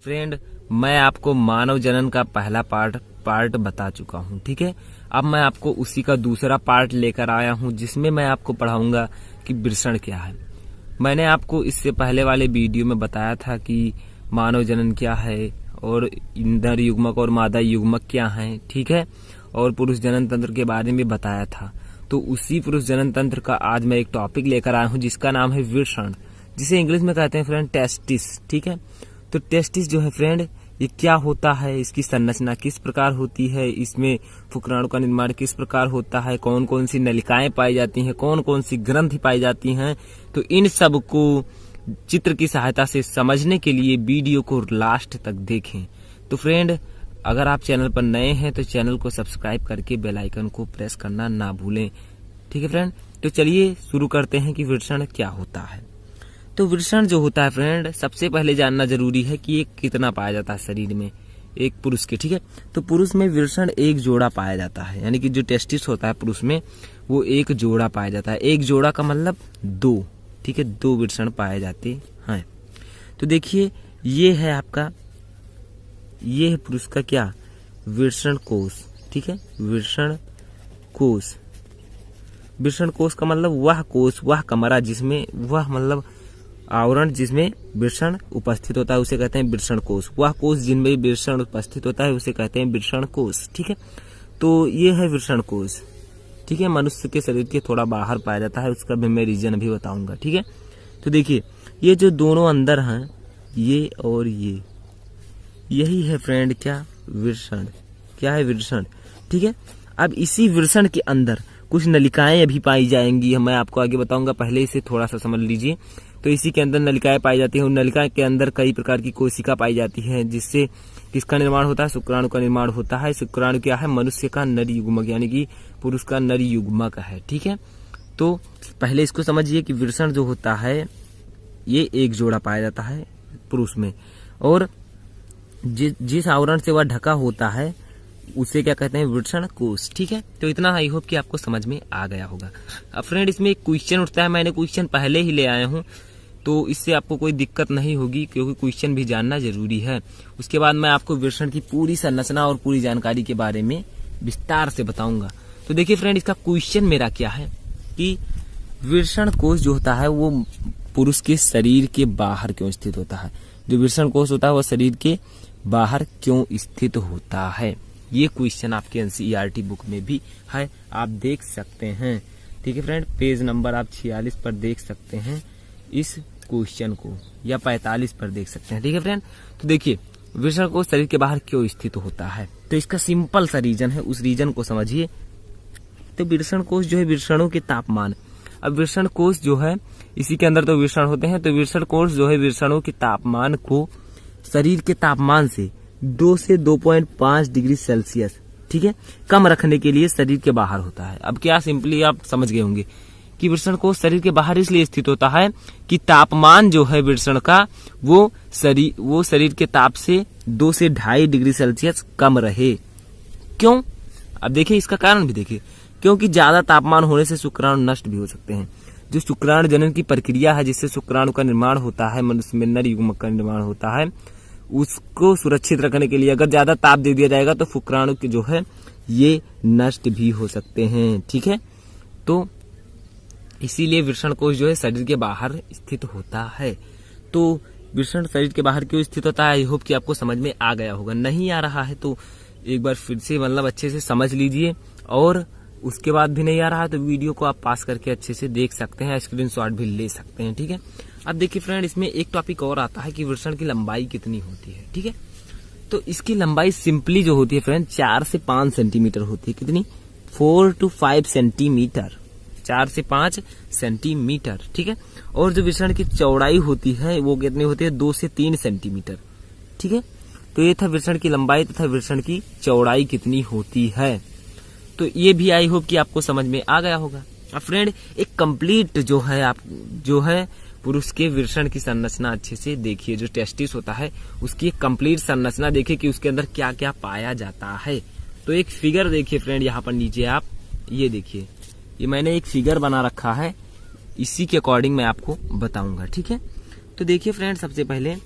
Friend, मैं आपको मानव जनन का पहला पार्ट बता चुका हूँ। ठीक है, अब मैं आपको उसी का दूसरा पार्ट लेकर आया हूँ, जिसमें मैं आपको पढ़ाऊंगा कि वृषण क्या है। मैंने आपको इससे पहले वाले वीडियो में बताया था कि मानव जनन क्या है और नर युग्मक और मादा युग्मक क्या है। ठीक है, और पुरुष जनन तंत्र के बारे में बताया था। तो उसी पुरुष जनन तंत्र का आज मैं एक टॉपिक लेकर आया हूँ, जिसका नाम है वृषण, जिसे इंग्लिश में कहते हैं फ्रेंड टेस्टिस। ठीक है, तो टेस्टिस जो है फ्रेंड, ये क्या होता है, इसकी संरचना किस प्रकार होती है, इसमें शुक्राणु का निर्माण किस प्रकार होता है, कौन कौन सी नलिकाएं पाई जाती हैं, कौन कौन सी ग्रंथि पाई जाती हैं, तो इन सब को चित्र की सहायता से समझने के लिए वीडियो को लास्ट तक देखें। तो फ्रेंड, अगर आप चैनल पर नए हैं तो चैनल को सब्सक्राइब करके बेल आइकन को प्रेस करना ना भूलें। ठीक है फ्रेंड, तो चलिए शुरू करते हैं कि वृषण क्या होता है। तो वृषण जो होता है फ्रेंड, सबसे पहले जानना जरूरी है कि ये कितना पाया जाता है शरीर में एक पुरुष के। ठीक है, तो पुरुष में वृषण एक जोड़ा पाया जाता है, यानी कि जो टेस्टिस होता है पुरुष में वो एक जोड़ा पाया जाता है। एक जोड़ा का मतलब दो। ठीक है, दो वृषण पाए जाते हैं। तो देखिए, ये है आपका, ये है पुरुष का क्या, वृषण कोश। ठीक है, वृषण कोश। वृषण कोश का मतलब वह कोश, वह कमरा जिसमें, वह मतलब आवरण जिसमें वृषण उपस्थित होता है उसे कहते हैं वृषण कोश। वह कोश जिनमें वृषण उपस्थित होता है उसे कहते हैं वृषण कोश। ठीक है, तो ये है वृषण कोश। ठीक है, मनुष्य के शरीर के थोड़ा बाहर पाया जाता है, उसका भी मैं रीजन भी बताऊंगा। ठीक है, तो देखिए, ये जो दोनों अंदर हैं, ये और ये, यही है फ्रेंड क्या, वृषण। क्या है, वृषण। ठीक है, अब इसी वृषण के अंदर कुछ नलिकाएं अभी पाई जाएंगी, मैं आपको आगे बताऊंगा, पहले इसे थोड़ा सा समझ लीजिए। तो इसी के अंदर नलिकाएं पाई जाती हैं, उन नलिका के अंदर कई प्रकार की कोशिका पाई जाती है, जिससे किसका निर्माण होता है, शुक्राणु का निर्माण होता है। शुक्राणु क्या है, मनुष्य का नर युग्मक, यानी कि पुरुष का नर युग्मक है। ठीक है, तो पहले इसको समझिए कि वृषण जो होता है ये एक जोड़ा पाया जाता है पुरुष में, और जिस आवरण से वह ढका होता है उसे क्या कहते हैं, वृषण कोश। ठीक है, तो इतना आई होप कि आपको समझ में आ गया होगा। अब फ्रेंड, इसमें एक क्वेश्चन उठता है, मैंने क्वेश्चन पहले ही ले आया हूँ, तो इससे आपको कोई दिक्कत नहीं होगी, क्योंकि क्वेश्चन भी जानना जरूरी है। उसके बाद मैं आपको वृषण की पूरी संरचना और पूरी जानकारी के बारे में विस्तार से बताऊंगा। तो देखिए फ्रेंड, इसका क्वेश्चन मेरा क्या है कि वृषण कोश जो होता है वो पुरुष के शरीर के बाहर क्यों स्थित होता है। जो वृषण कोश होता है वो शरीर के बाहर क्यों स्थित होता है, ये क्वेश्चन आपके एनसीईआरटी बुक में भी है, आप देख सकते हैं। ठीक है फ्रेंड, पेज नंबर आप 46 पर देख सकते हैं इस क्वेश्चन को, या 45 पर देख सकते हैं। ठीक है फ्रेंड, तो देखिए, वृषण कोश शरीर के बाहर क्यों स्थित होता है, तो इसका सिंपल सा रीजन है, उस रीजन को समझिए। तो वृषण कोश जो है वृषणों के तापमान, अब वृषण कोश जो है इसी के अंदर तो वृषण होते हैं, तो वृषण कोश जो है वृषणों के तापमान को शरीर के तापमान से 2 से 2.5 डिग्री सेल्सियस, ठीक है, कम रखने के लिए शरीर के बाहर होता है। अब क्या, सिंपली आप समझ गए होंगे कि वृषण कोश शरीर के बाहर इसलिए स्थित होता है कि तापमान जो है वृषण का वो शरीर के ताप से 2 से 2.5 डिग्री सेल्सियस कम रहे। क्यों, अब देखिए इसका कारण भी देखिए, क्योंकि ज्यादा तापमान होने से शुक्राणु नष्ट भी हो सकते हैं। जो शुक्राणु जनन की प्रक्रिया है, जिससे शुक्राणु का निर्माण होता है, मनुष्य में नर युग्मक का निर्माण होता है, उसको सुरक्षित रखने के लिए अगर ज्यादा ताप दे दिया जाएगा तो शुक्राणु के जो है ये नष्ट भी हो सकते हैं। ठीक है, तो इसीलिए वृषण कोश जो है शरीर के बाहर स्थित होता है। तो वृषण शरीर के बाहर क्यों स्थित होता है, आई होप कि आपको समझ में आ गया होगा। नहीं आ रहा है तो एक बार फिर से मतलब अच्छे से समझ लीजिए, और उसके बाद भी नहीं आ रहा है तो वीडियो को आप पास करके अच्छे से देख सकते हैं, स्क्रीनशॉट भी ले सकते हैं। ठीक है, अब देखिए फ्रेंड, इसमें एक टॉपिक और आता है कि वृषण की लंबाई कितनी होती है। ठीक है, तो इसकी लंबाई सिंपली जो होती है फ्रेंड 4 से 5 सेंटीमीटर होती है। कितनी, 4 to 5 सेंटीमीटर, 4 से 5 सेंटीमीटर। ठीक है, और जो वृषण की चौड़ाई होती है वो कितनी होती है, 2 से 3 सेंटीमीटर। ठीक है, तो ये था वृषण की लंबाई तथा वृषण की चौड़ाई कितनी होती है। तो ये भी आई होप कि आपको समझ में आ गया होगा। अब फ्रेंड, एक कंप्लीट जो है पुरुष के वृषण की संरचना अच्छे से देखिए। जो टेस्टिस होता है उसकी एक कंप्लीट संरचना देखिए कि उसके अंदर क्या क्या पाया जाता है। तो एक फिगर देखिए फ्रेंड, यहाँ पर नीचे आप ये देखिए, ये मैंने एक फिगर बना रखा है, इसी के अकॉर्डिंग मैं आपको बताऊंगा। ठीक है, तो देखिए फ्रेंड, सबसे पहले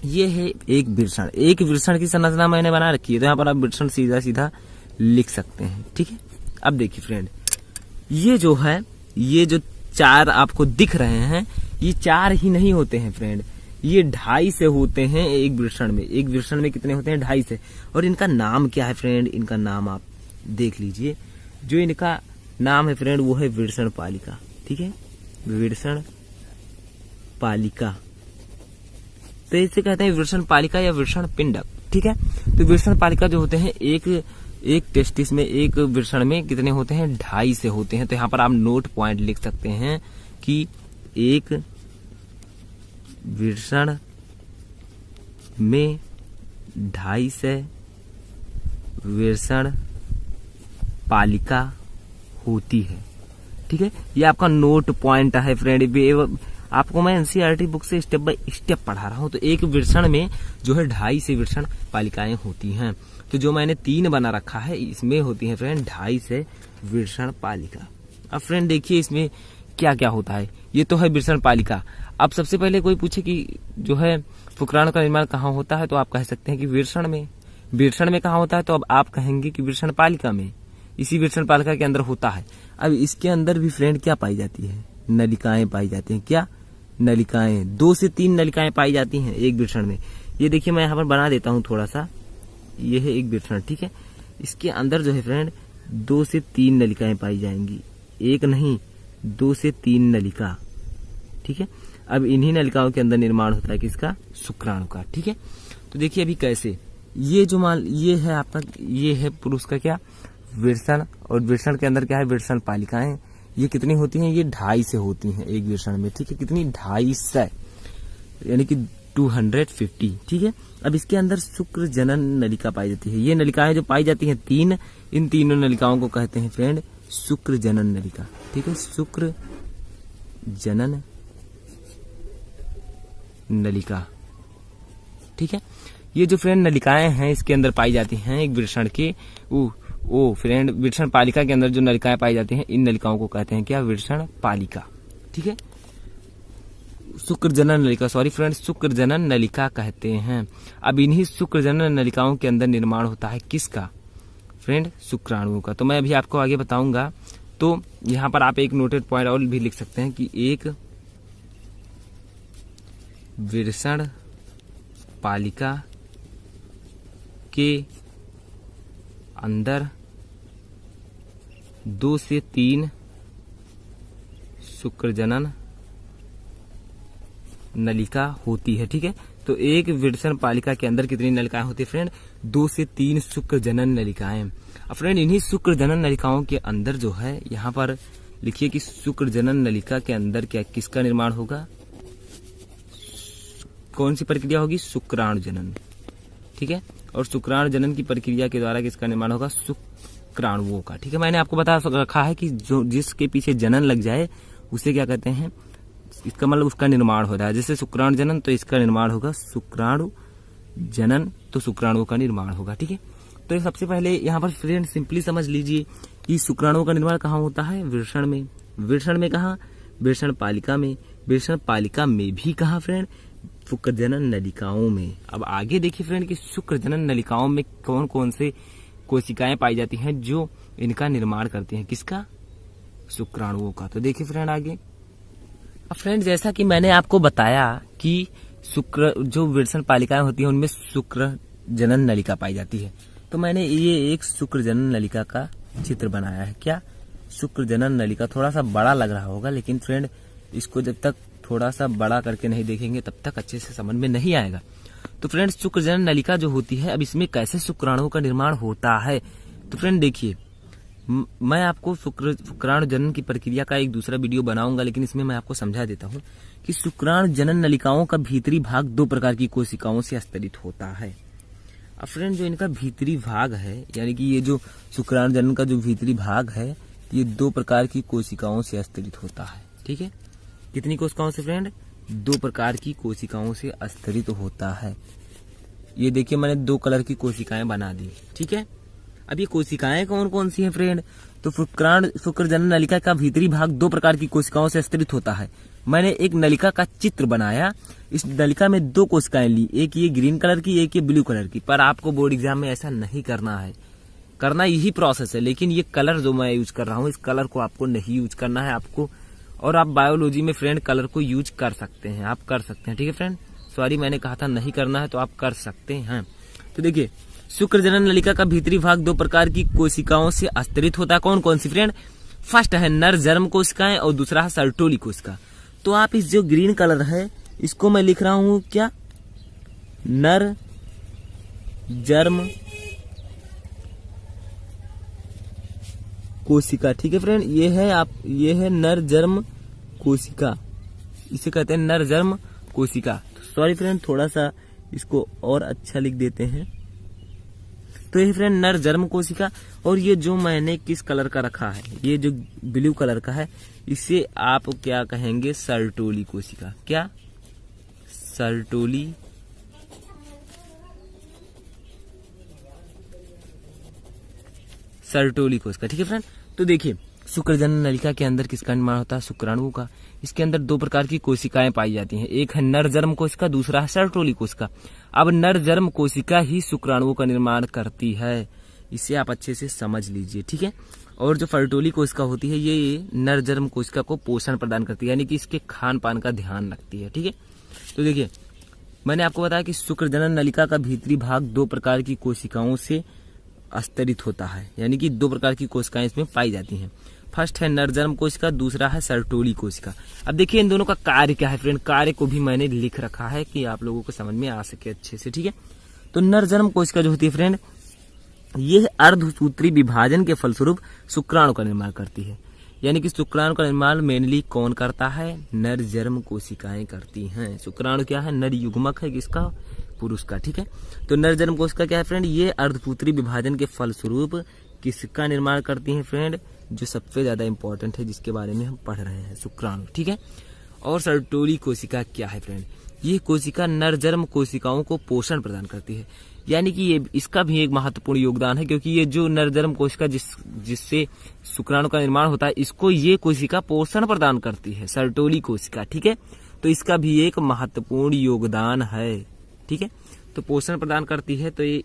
ये है एक वृषण। एक वृषण की संरचना मैंने बना रखी है, तो यहाँ पर आप वृषण सीधा सीधा लिख सकते हैं। ठीक है, अब देखिए फ्रेंड, ये जो है, ये जो 4 आपको दिख रहे हैं, ये 4 ही नहीं होते हैं फ्रेंड, ये 2.5 से होते हैं एक वृषण में। एक वृषण में कितने होते हैं? 2.5 से। और इनका नाम क्या है फ्रेंड? इनका नाम आप देख लीजिए। जो इनका नाम है फ्रेंड वो है वृषण पालिका। ठीक है, वृषण पालिका, तो इसे कहते हैं वृषण पालिका या वृषण पिंडक। ठीक है, तो वृषण पालिका जो होते हैं, एक टेस्टिस में, एक वृषण में कितने होते हैं? 2.5 से होते हैं। तो यहाँ पर आप नोट पॉइंट लिख सकते हैं कि एक वृषण में 2.5 से वृषण पालिका होती है। ठीक है, ये आपका नोट पॉइंट है फ्रेंड। आपको मैं एनसीईआरटी बुक से स्टेप बाय स्टेप पढ़ा रहा हूं। तो एक वृषण में जो है 2.5 से वृषण पालिकाएं होती हैं। तो जो मैंने 3 बना रखा है, इसमें होती है फ्रेंड 2.5 से वृषण पालिका। अब फ्रेंड देखिए इसमें क्या क्या होता है। ये तो है वृषण पालिका। अब सबसे पहले कोई पूछे कि जो है शुक्राणु का निर्माण कहाँ होता है, तो आप कह सकते हैं कि वृषण में। वृषण में कहाँ होता है, तो अब आप कहेंगे कि वृषण पालिका में, इसी वृषण पालिका के अंदर होता है। अब इसके अंदर भी फ्रेंड क्या पाई जाती है? नलिकाएं पाई जाती हैं। क्या? नलिकाएं। 2 से 3 नलिकाएं पाई जाती हैं एक वृषण में। ये देखिए मैं यहाँ पर बना देता हूँ थोड़ा सा। ये है एक वृषण। ठीक है, इसके अंदर जो है फ्रेंड 2 से 3 नलिकाएं पाई जाएंगी। एक नहीं, 2 से 3 नलिका। ठीक है, अब इन्हीं नलिकाओं के अंदर निर्माण होता है किसका? शुक्राणु का। ठीक है, तो देखिए अभी कैसे, ये जो मान, ये है आपका, ये है पुरुष का क्या? वृषण। और वृषण के अंदर क्या है? वृषण पालिकाएं। ये कितनी होती हैं? ये 2.5 से होती हैं एक वृषण में। ठीक है, कितनी? 250, यानी कि 250। ठीक है, अब इसके अंदर शुक्र जनन नलिका पाई जाती है। ये नलिकाएं जो पाई जाती हैं 3, इन तीनों नलिकाओं को कहते हैं फ्रेंड शुक्र जनन नलिका। ठीक है, शुक्र जनन नलिका। ठीक है, ये जो फ्रेंड नलिकाएं हैं इसके अंदर पाई जाती हैं एक वृषण के, ओ फ्रेंड वृषण पालिका के अंदर जो नलिकाएं पाई जाती हैं, इन नलिकाओं को कहते हैं क्या? वृषण पालिका। ठीक है, शुक्र जनन नलिका, सॉरी फ्रेंड, शुक्र जनन नलिका कहते हैं। अब इन्हीं शुक्र जनन नलिकाओं के अंदर निर्माण होता है किसका? फ्रेंड शुक्राणुओं का। तो मैं अभी आपको आगे बताऊंगा। तो यहाँ पर आप एक नोटेड पॉइंट और भी लिख सकते हैं कि एक वृषण पालिका के अंदर 2 से 3 शुक्र जनन नलिका होती है। ठीक है, तो एक वृषण पालिका के अंदर कितनी नलिकाएं होती है फ्रेंड? 2 से 3 शुक्र जनन नलिकाएं। अब फ्रेंड इन्हीं शुक्र जनन नलिकाओं के अंदर जो है, यहाँ पर लिखिए कि शुक्र जनन नलिका के अंदर क्या, किसका निर्माण होगा? कौन सी प्रक्रिया होगी? शुक्राणु जनन। ठीक है, और शुक्राणु जनन की प्रक्रिया के द्वारा किसका निर्माण होगा? शुक्राणुओं का। ठीक है, मैंने आपको बता रखा है कि जो जिसके पीछे जनन लग जाए उसे क्या कहते हैं? इसका मतलब उसका निर्माण हो रहा है। जैसे शुक्राणु जनन, तो इसका निर्माण होगा शुक्राणु जनन, तो शुक्राणुओं का निर्माण होगा। ठीक है, तो सबसे पहले यहाँ पर फ्रेंड सिंपली समझ लीजिए कि शुक्राणुओं का निर्माण कहाँ होता है? वृषण में। वृषण में कहाँ? वृषण पालिका में। वृषण पालिका में भी कहाँ फ्रेंड? शुक्र जनन नलिकाओं में। अब आगे देखिए फ्रेंड कि शुक्र जनन नलिकाओं में कौन कौन से कोशिकाएं पाई जाती हैं जो इनका निर्माण करती हैं किसका? शुक्राणुओं का। तो देखिए फ्रेंड आगे। अब फ्रेंड जैसा कि मैंने आपको बताया कि शुक्र जो वृषण पालिकाएं होती हैं उनमें शुक्र जनन नलिका पाई जाती है, तो मैंने ये एक शुक्र जनन नलिका का चित्र बनाया है। क्या? शुक्र जनन नलिका। थोड़ा सा बड़ा लग रहा होगा, लेकिन फ्रेंड इसको जब तक थोड़ा सा बड़ा करके नहीं देखेंगे तब तक अच्छे से समझ में नहीं आएगा। तो फ्रेंड शुक्र जनन नलिका जो होती है, अब इसमें कैसे शुक्राणुओं का निर्माण होता है, तो फ्रेंड देखिए मैं आपको शुक्राणु जनन की प्रक्रिया का एक दूसरा वीडियो बनाऊंगा, लेकिन इसमें मैं आपको समझा देता हूँ कि शुक्राणु जनन नलिकाओं का भीतरी भाग 2 प्रकार की कोशिकाओं से स्तरित होता है। अब फ्रेंड जो इनका भीतरी भाग है, यानी कि ये जो शुक्राणु जनन का जो भीतरी भाग है, ये 2 प्रकार की कोशिकाओं से स्तरित होता है। ठीक है, कितनी कोशिकाओं से फ्रेंड? 2 प्रकार की कोशिकाओं से स्तरित होता है। ये देखिए मैंने 2 कलर की कोशिकाएं बना दी। ठीक है, अब ये कोशिकाएं कौन कौन सी हैं फ्रेंड? तो शुक्र जनन नलिका का भीतरी भाग 2 प्रकार की कोशिकाओं से स्तरित होता है। मैंने एक नलिका का चित्र बनाया। इस नलिका में 2 कोशिकाएं ली, एक ये ग्रीन कलर की, एक ये ब्लू कलर की। पर आपको बोर्ड एग्जाम में ऐसा नहीं करना है, करना यही प्रोसेस है, लेकिन ये कलर जो मैं यूज कर रहा हूँ, इस कलर को आपको नहीं यूज करना है आपको। और आप बायोलॉजी में फ्रेंड कलर को यूज कर सकते हैं, आप कर सकते हैं, ठीक है फ्रेंड। सॉरी, मैंने कहा था नहीं करना है, तो आप कर सकते हैं। तो देखिए, शुक्रजनन नलिका का भीतरी भाग 2 प्रकार की कोशिकाओं से आस्तरित होता है। कौन कौन सी फ्रेंड? फर्स्ट है नर जर्म कोशिकाएं और दूसरा है सर्टोली कोशिका। तो आप इस जो ग्रीन कलर है इसको मैं लिख रहा हूं क्या? नर जर्म कोशिका, ठीक है फ्रेंड। ये है नर जर्म कोशिका, इसे कहते हैं नर जर्म कोशिका। सॉरी फ्रेंड, थोड़ा सा इसको और अच्छा लिख देते हैं। तो ये फ्रेंड नर जर्म कोशिका। और ये जो मैंने किस कलर का रखा है, ये जो ब्लू कलर का है, इसे आप क्या कहेंगे? सर्टोली कोशिका। क्या? सर्टोली कोशिका, ठीक है फ्रेंड। तो देखिए, शुक्रजनन नलिका के अंदर किसका निर्माण होता है? शुक्राणुओं का। इसके अंदर 2 प्रकार की कोशिकाएं पाई जाती हैं, एक है नर जर्म कोशिका, दूसरा है सर्टोली कोशिका। अब नर जर्म कोशिका ही शुक्राणुओं का निर्माण करती है, इसे आप अच्छे से समझ लीजिए, ठीक है। और जो सर्टोली कोशिका होती है, ये नर जर्म कोशिका को पोषण प्रदान करती है, यानी कि इसके खान पान का ध्यान रखती है, ठीक है। तो देखिए, मैंने आपको बताया कि शुक्रजनन नलिका का भीतरी भाग 2 प्रकार की कोशिकाओं से आस्तरित होता है, यानी कि 2 प्रकार की कोशिकाएं इसमें पाई जाती हैं। फर्स्ट है नरजर्म कोशिका, दूसरा है सर्टोली कोशिका। अब देखिए, इन दोनों का कार्य क्या है फ्रेंड? कार्य को भी मैंने लिख रखा है कि आप लोगों को समझ में आ सके अच्छे से, ठीक है। तो नरजर्म कोशिका जो होती है फ्रेंड, ये अर्धसूत्री विभाजन के फलस्वरूप शुक्राणु का निर्माण करती है, यानी कि शुक्राणु का निर्माण मेनली कौन करता है? नरजर्म कोशिकाएं करती हैं। शुक्राणु क्या है? नर युग्मक है, किसका? पुरुष का, ठीक है। तो नरजर्म कोशिका क्या है फ्रेंड? ये अर्धसूत्री विभाजन के फलस्वरूप किसका निर्माण करती हैं फ्रेंड? जो सबसे ज्यादा इंपॉर्टेंट है, जिसके बारे में हम पढ़ रहे हैं, शुक्राणु, ठीक है। और सर्टोली कोशिका क्या है फ्रेंड? ये कोशिका नरजर्म कोशिकाओं को पोषण प्रदान करती है, यानी कि ये इसका भी एक महत्वपूर्ण योगदान है, क्योंकि ये जो नरजर्म कोशिका जिससे शुक्राणु का निर्माण होता है, इसको ये कोशिका पोषण प्रदान करती है, सर्टोली कोशिका, ठीक है। तो इसका भी एक महत्वपूर्ण योगदान है, ठीक है। तो पोषण प्रदान करती है। तो ये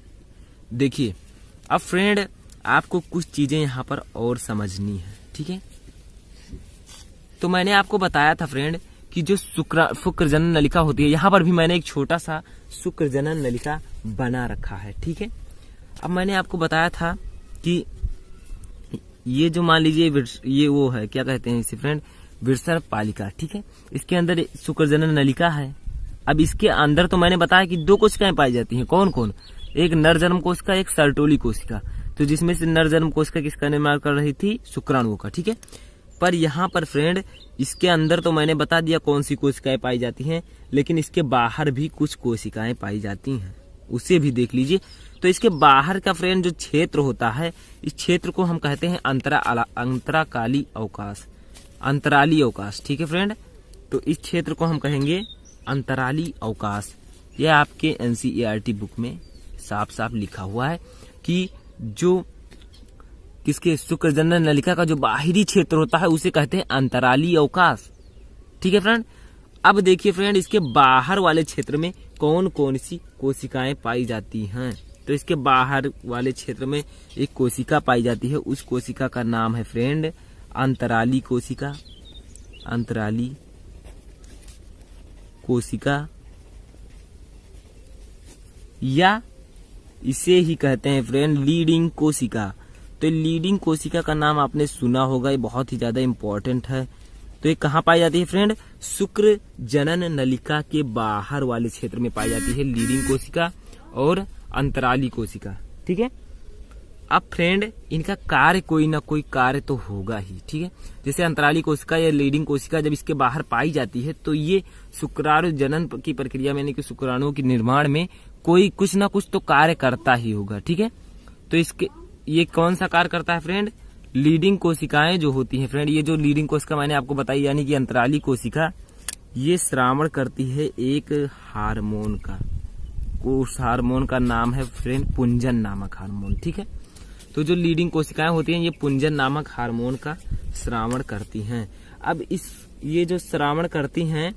देखिए, अब फ्रेंड आपको कुछ चीजें यहाँ पर और समझनी है, ठीक है। तो मैंने आपको बताया था फ्रेंड कि जो शुक्रजनन नलिका होती है, यहाँ पर भी मैंने एक छोटा सा शुक्रजनन नलिका बना रखा है, ठीक है। अब मैंने आपको बताया था कि ये जो मान लीजिए ये वो है, क्या कहते हैं इसे फ्रेंड? विरसर पालिका, ठीक है। इसके अंदर शुक्रजनन नलिका है। अब इसके अंदर तो मैंने बताया कि 2 कोशिकाएं पाई जाती हैं, कौन कौन? एक नरजर्म कोशिका, एक सर्टोली कोशिका। तो जिसमें से नरजर्म कोशिका किसका निर्माण कर रही थी? शुक्राणुओं का, ठीक है। पर यहाँ पर फ्रेंड इसके अंदर तो मैंने बता दिया कौन सी कोशिकाएं पाई जाती हैं, लेकिन इसके बाहर भी कुछ कोशिकाएं पाई जाती हैं, उसे भी देख लीजिए। तो इसके बाहर का फ्रेंड जो क्षेत्र होता है, इस क्षेत्र को हम कहते हैं अंतराकाली अवकाश, अंतराली अवकाश, ठीक है फ्रेंड। तो इस क्षेत्र को हम कहेंगे अंतराली अवकाश। यह आपके NCERT बुक में साफ साफ लिखा हुआ है कि जो किसके शुक्रजनन नलिका का जो बाहरी क्षेत्र होता है, उसे कहते हैं अंतराली अवकाश, ठीक है फ्रेंड। अब देखिए फ्रेंड, इसके बाहर वाले क्षेत्र में कौन कौन सी कोशिकाएं पाई जाती हैं? तो इसके बाहर वाले क्षेत्र में एक कोशिका पाई जाती है, उस कोशिका का नाम है फ्रेंड अंतराली कोशिका, अंतराली कोशिका, या इसे ही कहते हैं फ्रेंड लीडिंग कोशिका। तो लीडिंग कोशिका का नाम आपने सुना होगा, ये बहुत ही ज्यादा इंपॉर्टेंट है। तो ये कहाँ पाई जाती है फ्रेंड? शुक्रजनन नलिका के बाहर वाले क्षेत्र में पाई जाती है लीडिंग कोशिका और अंतराली कोशिका, ठीक है। अब फ्रेंड इनका कार्य कोई ना कोई कार्य तो होगा ही, ठीक है। जैसे अंतराली कोशिका या लीडिंग कोशिका जब इसके बाहर पाई जाती है, तो ये शुक्राणु जनन की प्रक्रिया में, यानी कि शुक्राणुओं के निर्माण में कोई कुछ ना कुछ तो कार्य करता ही होगा, ठीक है। तो इसके ये कौन सा कार्य करता है फ्रेंड? लीडिंग कोशिकाएं जो होती हैं फ्रेंड, ये जो लीडिंग कोशिका मैंने आपको बताई, यानी कि अंतराली कोशिका, ये श्रावण करती है एक हार्मोन का। उस हार्मोन का नाम है फ्रेंड पुंजन नामक हार्मोन, ठीक है। तो जो लीडिंग कोशिकाएं होती हैं, ये पुंजन नामक हार्मोन का श्रावण करती हैं। अब इस ये जो श्रावण करती हैं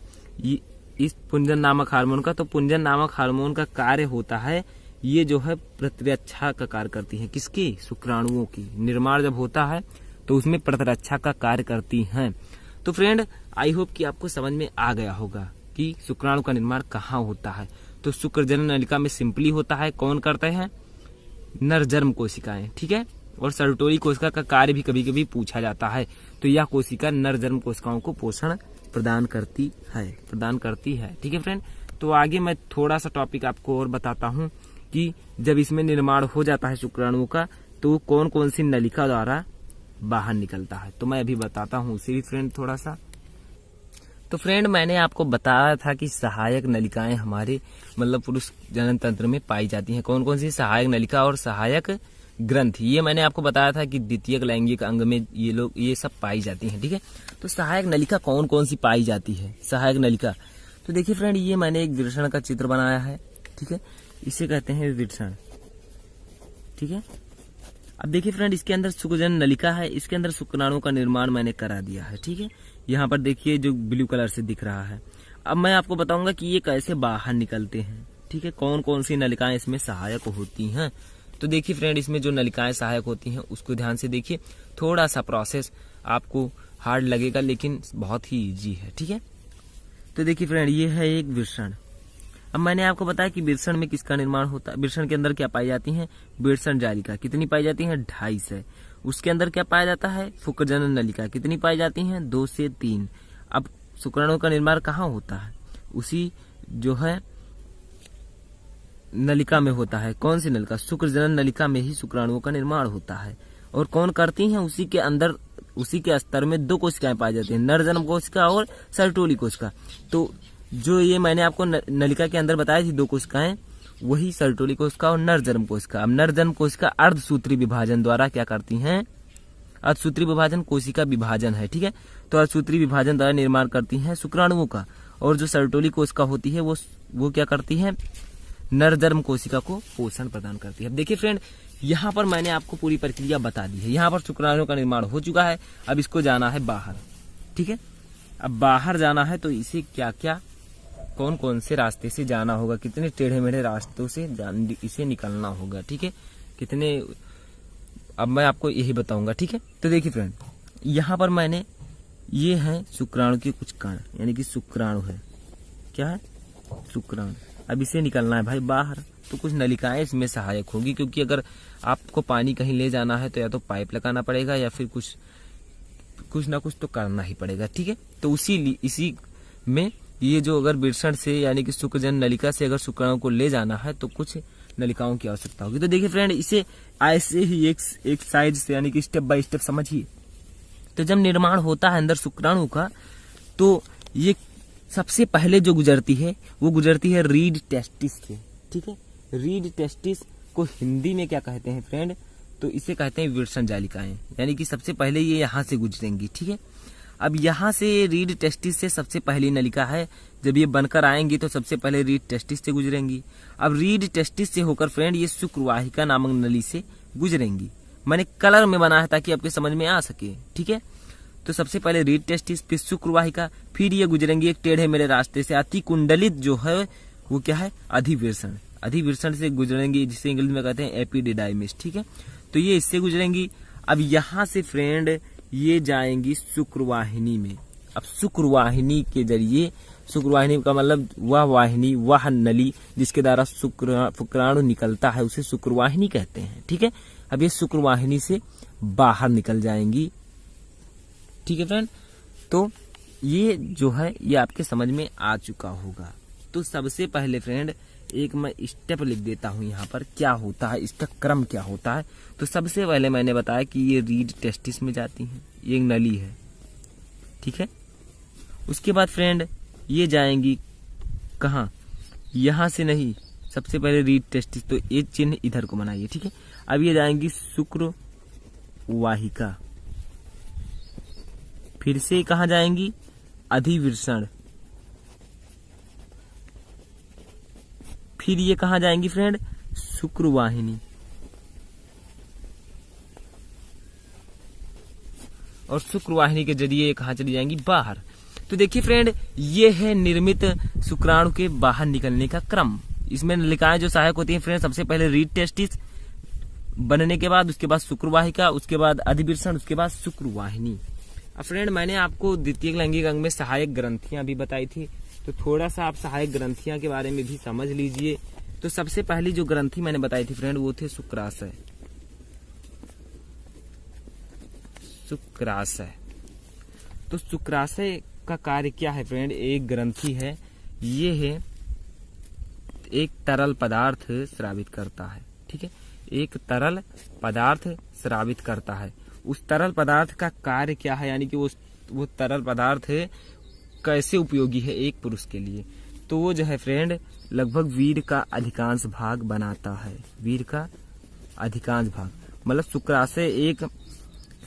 इस पुंजन नामक हार्मोन का, तो पुंजन नामक हार्मोन का कार्य होता है, ये जो है प्रतिरक्षा का कार्य करती है। किसकी? शुक्राणुओं की। निर्माण जब होता है तो उसमें प्रतिरक्षा का कार्य करती हैं। तो फ्रेंड, आई होप कि आपको समझ में आ गया होगा कि शुक्राणु का निर्माण कहाँ होता है। तो शुक्र जनन नलिका में सिंपली होता है। कौन करते हैं? नरजन्म कोशिकाएं, ठीक है। और सर्टोरी कोशिका का कार्य भी कभी कभी पूछा जाता है। तो यह कोशिका नरजन्म कोशिकाओं को पोषण प्रदान करती है, ठीक है फ्रेंड। तो आगे मैं थोड़ा सा टॉपिक आपको और बताता हूँ कि जब इसमें निर्माण हो जाता है शुक्राणुओं का, तो कौन कौन सी नलिका द्वारा बाहर निकलता है। तो मैं अभी बताता हूँ उसे भी फ्रेंड थोड़ा सा। तो फ्रेंड, मैंने आपको बताया था कि सहायक नलिकाएं हमारे मतलब पुरुष जनन तंत्र में पाई जाती हैं। कौन कौन सी? सहायक नलिका और सहायक ग्रंथि। ये मैंने आपको बताया था कि द्वितीयक लैंगिक अंग में ये सब पाई जाती हैं, ठीक है। तो सहायक नलिका कौन कौन सी पाई जाती है? सहायक नलिका, तो देखिए फ्रेंड, ये मैंने एक वृषण का चित्र बनाया है, ठीक है। इसे कहते हैं वृषण, ठीक है। अब देखिए फ्रेंड, इसके अंदर शुक्रजनन नलिका है, इसके अंदर शुक्राणुओं का निर्माण मैंने करा दिया है, ठीक है। यहाँ पर देखिए जो ब्लू कलर से दिख रहा है। अब मैं आपको बताऊंगा कि ये कैसे बाहर निकलते हैं, ठीक है। कौन कौन सी नलिकाएं इसमें सहायक होती हैं। तो देखिए फ्रेंड, इसमें जो नलिकाएं सहायक होती हैं उसको ध्यान से देखिए। थोड़ा सा प्रोसेस आपको हार्ड लगेगा लेकिन बहुत ही इजी है, ठीक है। तो देखिए फ्रेंड, ये है एक वृषण। अब मैंने आपको बताया कि वृषण में किसका निर्माण होता है। वृषण के अंदर क्या पाई जाती है? वृषण जालिका। कितनी पाई जाती है? 2.5 उसके अंदर क्या पाया जाता है? शुक्रजनन नलिका। कितनी पाई जाती है? 2 से 3। अब शुक्राणुओं का निर्माण कहाँ होता है? उसी जो है नलिका में होता है। कौन सी नलिका? शुक्रजनन नलिका में ही शुक्राणुओं का निर्माण होता है। और कौन करती हैं? उसी के अंदर, उसी के स्तर में 2 कोशिकाएं पाई जाती हैं, नरजन्म कोशिका और सर्टोली कोशिका। तो जो ये मैंने आपको नलिका के अंदर बताई थी 2 कोशिकाएं, वही सर्टोली कोशिका और नरजन्म कोशिका। अब नरजन्म कोशिका अर्धसूत्री विभाजन द्वारा क्या करती हैं? अर्धसूत्री विभाजन कोशिका विभाजन है, ठीक है। तो अर्धसूत्री विभाजन द्वारा निर्माण करती हैं शुक्राणुओं का। और जो सर्टोली कोशिका होती है वो क्या करती है? नरजन्म कोशिका को पोषण प्रदान करती है। अब देखिए फ्रेंड, यहाँ पर मैंने आपको पूरी प्रक्रिया बता दी है। यहाँ पर शुक्राणुओं का निर्माण हो चुका है। अब इसको जाना है बाहर, ठीक है। अब बाहर जाना है तो इसे क्या क्या, कौन कौन से रास्ते से जाना होगा, कितने टेढ़े मेढ़े रास्तों से इसे निकलना होगा, ठीक है। कितने, अब मैं आपको यही बताऊंगा, ठीक है। तो देखिए फ्रेंड, यहाँ पर मैंने, ये है शुक्राणु के कुछ कण, यानी कि शुक्राणु है। क्या है? शुक्राणु। अब इसे निकलना है भाई बाहर, तो कुछ नलिकाएं इसमें सहायक होगी, क्योंकि अगर आपको पानी कहीं ले जाना है तो या तो पाइप लगाना पड़ेगा या फिर कुछ ना कुछ तो करना ही पड़ेगा, ठीक है। तो इसी में ये जो अगर वृषण से यानी कि शुक्रजनन नलिका से अगर शुक्राणु को ले जाना है तो कुछ नलिकाओं की आवश्यकता होगी। तो देखिए फ्रेंड, इसे ऐसे ही एक साइज से यानी कि स्टेप बाय स्टेप समझिए। तो जब निर्माण होता है अंदर शुक्राणु का, तो ये सबसे पहले जो गुजरती है वो गुजरती है रीड टेस्टिस से, ठीक है। रीड टेस्टिस को हिंदी में क्या कहते हैं फ्रेंड? तो इसे कहते हैं वृषण जालिकाएं, यानी कि सबसे पहले ये यहाँ से गुजरेंगी, ठीक है। अब यहाँ से रीड टेस्टिस से सबसे पहली नलिका है, जब ये बनकर आएंगी तो सबसे पहले रीड टेस्टिस से गुजरेंगी। अब रीड टेस्टिस से होकर फ्रेंड ये शुक्रवाहिका नामक नली से गुजरेंगी। मैंने कलर में बनाया है ताकि आपके समझ में आ सके, ठीक है। तो सबसे पहले रीड टेस्टिस, फिर शुक्रवाहिका, फिर ये गुजरेंगी एक टेढ़े मेढ़े रास्ते से अति कुंडलित जो है वो क्या है? अधिवृषण। अधिवृषण से गुजरेंगी, जिसे इंग्लिश में कहते हैं एपिडिडाइमिस, ठीक है। तो ये इससे गुजरेंगी। अब यहाँ से फ्रेंड ये जाएंगी शुक्रवाहिनी में। अब शुक्रवाहिनी के जरिए, शुक्रवाहिनी का मतलब वह वाहिनी, वह नली जिसके द्वारा शुक्राणु निकलता है उसे शुक्रवाहिनी कहते हैं, ठीक है। अब ये शुक्रवाहिनी से बाहर निकल जाएंगी, ठीक है फ्रेंड। तो ये जो है ये आपके समझ में आ चुका होगा। तो सबसे पहले फ्रेंड एक मैं स्टेप लिख देता हूं यहाँ पर, क्या होता है, इसका क्रम क्या होता है। तो सबसे पहले मैंने बताया कि ये रीड टेस्टिस में जाती हैं, ये एक नली है, ठीक है। उसके बाद फ्रेंड ये जाएंगी कहाँ? यहाँ से नहीं, सबसे पहले रीड टेस्टिस, तो ये चिन्ह इधर को बनाइए, ठीक है। अब ये जाएंगी शुक्रवाहिका, फिर से कहाँ जाएंगी? अधिवृषण, फिर ये कहाँ जाएंगी फ्रेंड? शुक्रवाहिनी, और शुक्रवाहिनी के जरिए ये कहाँ चली जाएंगी? बाहर। तो देखिए फ्रेंड, ये है निर्मित शुक्राणु के बाहर निकलने का क्रम। इसमें नलिकाएं जो सहायक होती हैं फ्रेंड, सबसे पहले रीड टेस्टिस बनने के बाद, उसके बाद शुक्रवाहिका, उसके बाद अधिवृषण, उसके बाद शुक्रवाहिनी। अब फ्रेंड, मैंने आपको द्वितीयक लैंगिक अंग में सहायक ग्रंथियां भी बताई थी, तो थोड़ा सा आप सहायक ग्रंथियां के बारे में भी समझ लीजिए। तो सबसे पहली जो ग्रंथि मैंने बताई थी फ्रेंड, वो थे शुक्राशय। शुक्राशय, तो शुक्राशय का कार्य क्या है फ्रेंड? एक ग्रंथि है, ये है एक तरल पदार्थ स्रावित करता है। ठीक है, एक तरल पदार्थ स्रावित करता है। उस तरल पदार्थ का कार्य क्या है, यानी कि वो तरल पदार्थ कैसे उपयोगी है एक पुरुष के लिए? तो वो जो है फ्रेंड, लगभग वीर्य का अधिकांश भाग बनाता है। वीर्य का अधिकांश भाग, मतलब शुक्राशय एक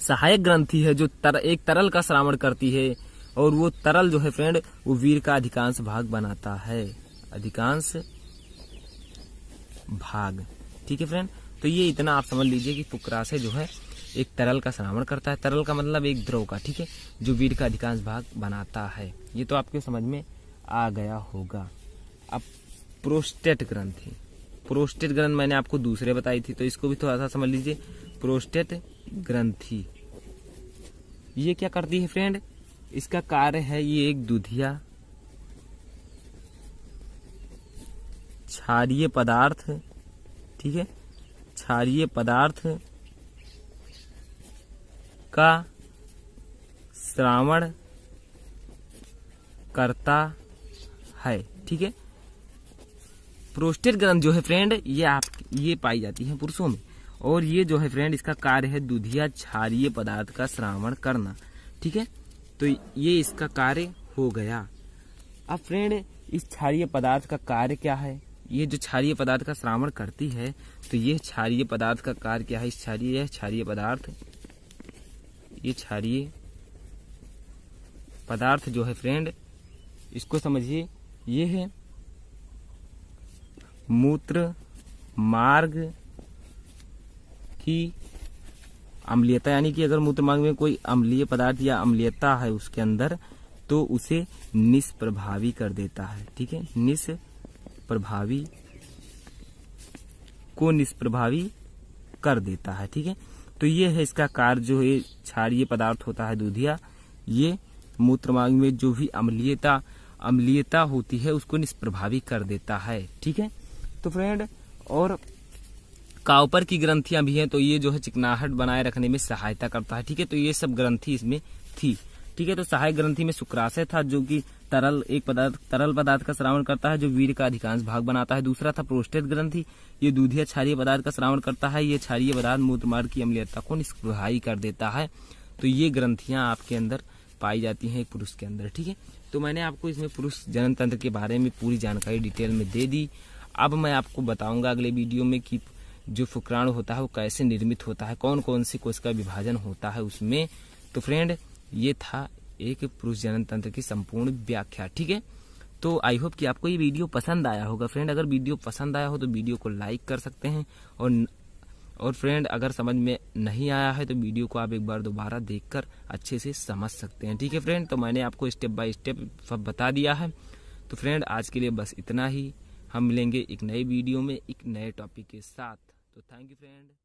सहायक ग्रंथि है जो एक तरल का श्रावण करती है, और वो तरल जो है फ्रेंड, वो वीर्य का अधिकांश भाग बनाता है। अधिकांश भाग, ठीक है फ्रेंड। तो ये इतना आप समझ लीजिए कि शुक्राशय जो है एक तरल का श्रावण करता है। तरल का मतलब एक द्रव का, ठीक है, जो वीर्य का अधिकांश भाग बनाता है। ये तो आपके समझ में आ गया होगा। अब प्रोस्टेट ग्रंथि, प्रोस्टेट ग्रंथि मैंने आपको दूसरे बताई थी, तो इसको भी थोड़ा सा समझ लीजिए। प्रोस्टेट ग्रंथि ये क्या करती है फ्रेंड? इसका कार्य है, ये एक दुधिया क्षारीय पदार्थ, ठीक है, क्षारीय पदार्थ का श्रावण करता है। ठीक है, प्रोस्टेट ग्रंथि जो है फ्रेंड, ये पाई जाती है पुरुषों में, और ये जो है फ्रेंड, इसका कार्य है दुधिया क्षारीय पदार्थ का श्रावण करना। ठीक है, तो ये इसका कार्य हो गया। अब फ्रेंड, इस क्षारीय पदार्थ का कार्य क्या है? ये जो क्षारीय पदार्थ का श्रावण करती है, तो ये क्षारीय पदार्थ का कार्य क्या है? इस क्षारीय पदार्थ, ये क्षारीय पदार्थ जो है फ्रेंड, इसको समझिए, ये है मूत्र मार्ग की अम्लीयता, यानी कि अगर मूत्र मार्ग में कोई अम्लीय पदार्थ या अम्लीयता है उसके अंदर, तो उसे निष्प्रभावी कर देता है। ठीक है, निष्प्रभावी को निष्प्रभावी कर देता है। ठीक है, तो ये है इसका कार्य, जो है क्षारीय पदार्थ होता है दुधिया, ये मूत्र मार्ग में जो भी अम्लीयता होती है उसको निष्प्रभावी कर देता है। ठीक है, तो फ्रेंड, और काउपर की ग्रंथियां भी हैं, तो ये जो है चिकनाहट बनाए रखने में सहायता करता है। ठीक है, तो ये सब ग्रंथि इसमें थी। ठीक है, तो सहायक ग्रंथि में शुक्राशय था, जो कि तरल पदार्थ का श्रावण करता है, जो वीर्य का अधिकांश भाग बनाता है। दूसरा था प्रोस्टेट ग्रंथि, ये दूधिया क्षारीय पदार्थ का श्रावण करता है, ये क्षारीय पदार्थ मूत्र मार्ग की अम्लीयता को निष्प्रभावी कर देता है। तो ये ग्रंथियां आपके अंदर पाई जाती हैं एक पुरुष के अंदर। ठीक है, तो मैंने आपको इसमें पुरुष जनन तंत्र के बारे में पूरी जानकारी डिटेल में दे दी। अब मैं आपको बताऊंगा अगले वीडियो में कि जो शुक्राणु होता है वो कैसे निर्मित होता है, कौन कौन सी कोशिका विभाजन होता है उसमें। तो फ्रेंड, ये था एक पुरुष जनन तंत्र की संपूर्ण व्याख्या। ठीक है, तो आई होप कि आपको ये वीडियो पसंद आया होगा। फ्रेंड, अगर वीडियो पसंद आया हो तो वीडियो को लाइक कर सकते हैं, और फ्रेंड, अगर समझ में नहीं आया है तो वीडियो को आप एक बार दोबारा देखकर अच्छे से समझ सकते हैं। ठीक है फ्रेंड, तो मैंने आपको स्टेप बाय स्टेप सब बता दिया है। तो फ्रेंड, आज के लिए बस इतना ही। हम मिलेंगे एक नए वीडियो में एक नए टॉपिक के साथ। तो थैंक यू फ्रेंड।